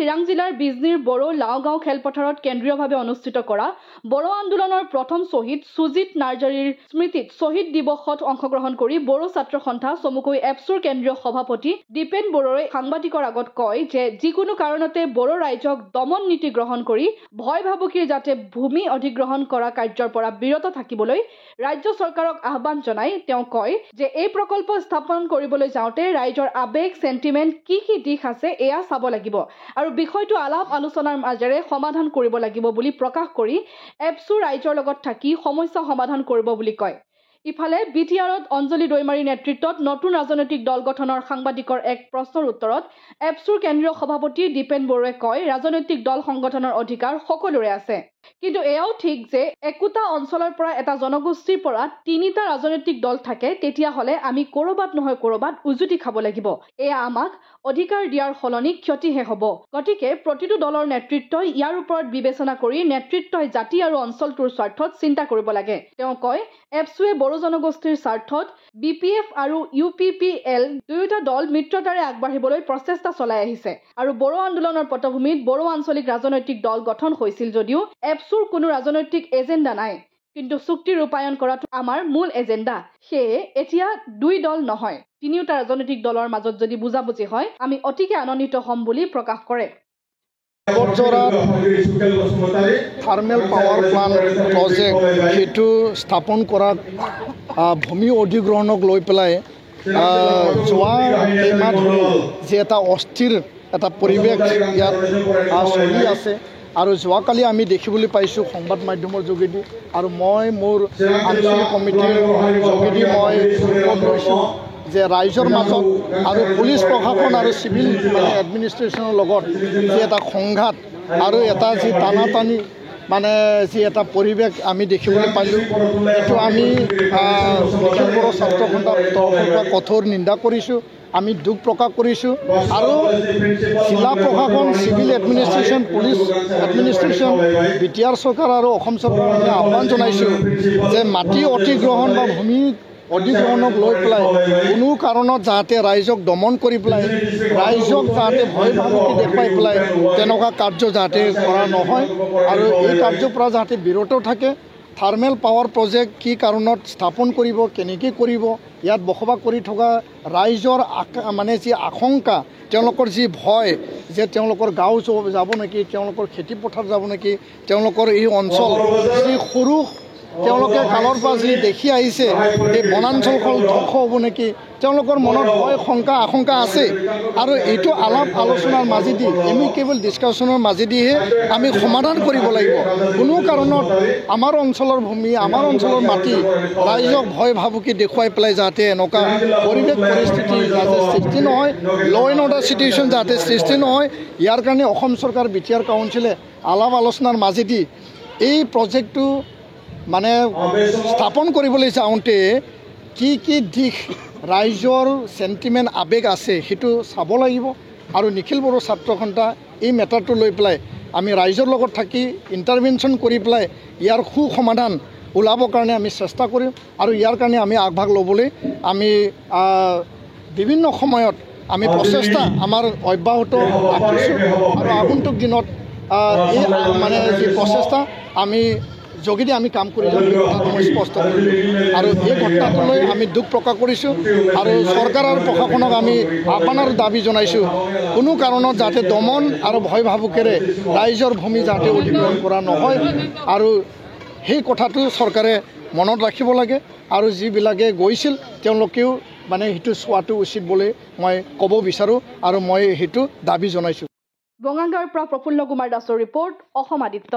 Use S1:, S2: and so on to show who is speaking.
S1: চিৰাং জিলাৰ বিজনীৰ বড়ো লাওগাঁও খেলপথাৰত কেন্দ্ৰীয়ভাৱে অনুষ্ঠিত কৰা বড়ো আন্দোলনৰ প্ৰথম শ্বহীদ সুজিত নাৰ্জাৰীৰ স্মৃতিত শ্বহীদ দিৱসত অংশগ্ৰহণ কৰি বড়ো ছাত্ৰ সন্থা চমুকৈ এপছুৰ কেন্দ্ৰীয় সভাপতি দীপেন বড়োৱে সাংবাদিকৰ আগত কয় যে যিকোনো কাৰণতে বড়ো ৰাইজক দমন নীতি গ্ৰহণ কৰি ভয় ভাবুকিৰ যাতে ভূমি অধিগ্ৰহণ কৰা কাৰ্যৰ পৰা বিৰত থাকিবলৈ ৰাজ্য চৰকাৰক আহ্বান জনাই তেওঁ কয় যে এই প্ৰকল্প স্থাপন কৰিবলৈ যাওঁতে ৰাইজৰ আবেগ সেন্টিমেন্ট কি দিশ আছে এয়া চাব লাগিব আৰু বিষয়টো আলাপ আলোচনাৰ মাজেৰে সমাধান কৰিব লাগিব বুলি প্ৰকাশ কৰি এপছু ৰাইজৰ লগত থাকি সমস্যা সমাধান কৰিব বুলি কয়। ইফালে বিটিআৰত অঞ্জলি দৈমাৰীৰ নেতৃত্বত নতুন ৰাজনৈতিক দল গঠনৰ সাংবাদিকৰ এক প্ৰশ্নৰ উত্তৰত এপছুৰ কেন্দ্ৰীয় সভাপতি দীপেন বড়োৱে কয় ৰাজনৈতিক দল সংগঠনৰ অধিকাৰ সকলোৰে আছে, কিন্তু এয়াও ঠিক যে একোটা অঞ্চলৰ পৰা এটা জনগোষ্ঠীৰ পৰা তিনিটা ৰাজনৈতিক দল থাকে তেতিয়াহ'লে আমি কৰবাত নহয় কৰবাত উজুতি খাব লাগিব। এয়া আমাক অধিকাৰ দিয়াৰ সলনি ক্ষতিহে হ'ব। গতিকে প্ৰতিটো দলৰ নেতৃত্বই ইয়াৰ ওপৰত বিবেচনা কৰি নেতৃত্বই জাতি আৰু অঞ্চলটোৰ স্বাৰ্থত চিন্তা কৰিব লাগে। তেওঁ কয় এপছুৱে বড়ো জনগোষ্ঠীৰ স্বাৰ্থত BPF আৰু UPPL দুয়োটা দল মিত্ৰতাৰে আগবাঢ়িবলৈ প্ৰচেষ্টা চলাই আহিছে আৰু বড়ো আন্দোলনৰ পটভূমিত বড়ো আঞ্চলিক ৰাজনৈতিক দল গঠন হৈছিল যদিও এপছুৰ কোনো ৰাজনৈতিক এজেণ্ডা নাই, কিন্তু চুক্তি ৰূপায়ণ কৰাটো আমাৰ মূল এজেণ্ডা। সেয়ে এতিয়া দুই দল নহয় তিনিওটা ৰাজনৈতিক দলৰ মাজত যদি বুজাবুজি হয় আমি অতিকে আনন্দিত হ'ম বুলি প্ৰকাশ কৰে।
S2: থাৰ্মেল পাৱাৰ প্লাণ্ট প্ৰজেক্ট সেইটো স্থাপন কৰাত ভূমি অধিগ্ৰহণক লৈ পেলাই যোৱা কেইমাহ ধৰি যে এটা অস্থিৰ এটা পৰিৱেশ ইয়াত চলি আছে আৰু যোৱাকালি আমি দেখিবলৈ পাইছোঁ সংবাদ মাধ্যমৰ যোগেদি আৰু মই মোৰ আঞ্চলিক কমিটিৰ যোগেদি মই লৈছোঁ যে ৰাইজৰ মাজত আৰু পুলিচ প্ৰশাসন আৰু চিভিল এডমিনিষ্ট্ৰেশ্যনৰ লগত যি এটা সংঘাত আৰু এটা যি টানাটানি যি এটা পৰিৱেশ আমি দেখিবলৈ পাইছোঁ এইটো আমি বড়ো ছাত্ৰ সন্থাৰ তৰফৰ পৰা কঠোৰ নিন্দা কৰিছোঁ, আমি দুখ প্ৰকাশ কৰিছোঁ আৰু জিলা প্ৰশাসন civil administration police administration BTR চৰকাৰ আৰু অসম চৰকাৰক আহ্বান জনাইছোঁ যে মাটি অধিগ্ৰহণ বা ভূমি অধিগ্ৰহণক লৈ পেলাই কোনো কাৰণত যাতে ৰাইজক দমন কৰি পেলাই ৰাইজক যাতে ভয় ভাবুকি দেখুৱাই পেলাই তেনেকুৱা কাৰ্য যাতে কৰা নহয় আৰু এই কাৰ্যৰ পৰা যাতে বিৰত থাকে। থাৰ্মেল পাৱাৰ প্ৰজেক্ট কি কাৰণত স্থাপন কৰিব, কেনেকৈ কৰিব, ইয়াত বসবাস কৰি থকা ৰাইজৰ যি আশংকা তেওঁলোকৰ যি ভয় যে তেওঁলোকৰ গাঁও যাব নেকি, তেওঁলোকৰ খেতিপথাৰ যাব নেকি, তেওঁলোকৰ এই অঞ্চল যি সৰু তেওঁলোকে কালৰ পৰা যি দেখি আহিছে এই বনাঞ্চলখন ধ্বংস হ'ব নেকি, তেওঁলোকৰ মনত ভয় শংকা আশংকা আছে আৰু এইটো আলাপ আলোচনাৰ মাজেদি এমিকেবল ডিছকাশ্যনৰ মাজেদিহে আমি সমাধান কৰিব লাগিব। কোনো কাৰণত আমাৰ অঞ্চলৰ ভূমি আমাৰ অঞ্চলৰ মাটি ৰাইজক ভয় ভাবুকি দেখুৱাই পেলাই যাতে এনেকুৱা পৰিৱেশ পৰিস্থিতি যাতে সৃষ্টি নহয়, ল এণ্ড অৰ্ডাৰ চিটুৱেশ্যন যাতে সৃষ্টি নহয়, ইয়াৰ কাৰণে অসম চৰকাৰ BTR কাউন্সিলে আলাপ আলোচনাৰ মাজেদি এই প্ৰজেক্টটো স্থাপন কৰিবলৈ যাওঁতে কি দিশ ৰাইজৰ সেন্টিমেন্ট আবেগ আছে সেইটো চাব লাগিব আৰু নিখিল বড়ো ছাত্ৰ সন্থা এই মেটাৰটো লৈ পেলাই আমি ৰাইজৰ লগত থাকি ইণ্টাৰভেনশ্যন কৰি পেলাই ইয়াৰ সমাধান ওলাবৰ কাৰণে আমি চেষ্টা কৰিম আৰু ইয়াৰ কাৰণে আমি আগভাগ ল'বলৈ আমি বিভিন্ন সময়ত আমি প্ৰচেষ্টা আমাৰ অব্যাহত ৰাখিছোঁ আৰু আগন্তুক দিনত এই যি প্ৰচেষ্টা আমি যোগেদি আমি কাম কৰি যাম মই স্পষ্ট কৰিলোঁ আৰু এই ঘটনাটোলৈ আমি দুখ প্ৰকাশ কৰিছোঁ আৰু চৰকাৰ আৰু প্ৰশাসনক আমি আহ্বান আৰু দাবী জনাইছোঁ কোনো কাৰণত যাতে দমন আৰু ভয় ভাবুকেৰে ৰাইজৰ ভূমি যাতে অধিগ্ৰহণ কৰা নহয় আৰু সেই কথাটো চৰকাৰে মনত ৰাখিব লাগে আৰু যিবিলাকে গৈছিল তেওঁলোকেও সেইটো চোৱাটো উচিত বুলি মই ক'ব বিচাৰোঁ আৰু মই সেইটো দাবী জনাইছোঁ।
S1: বঙাইগাঁৱৰ পৰা প্ৰফুল্ল কুমাৰ দাসৰ ৰিপৰ্ট, অসম আদিত্য।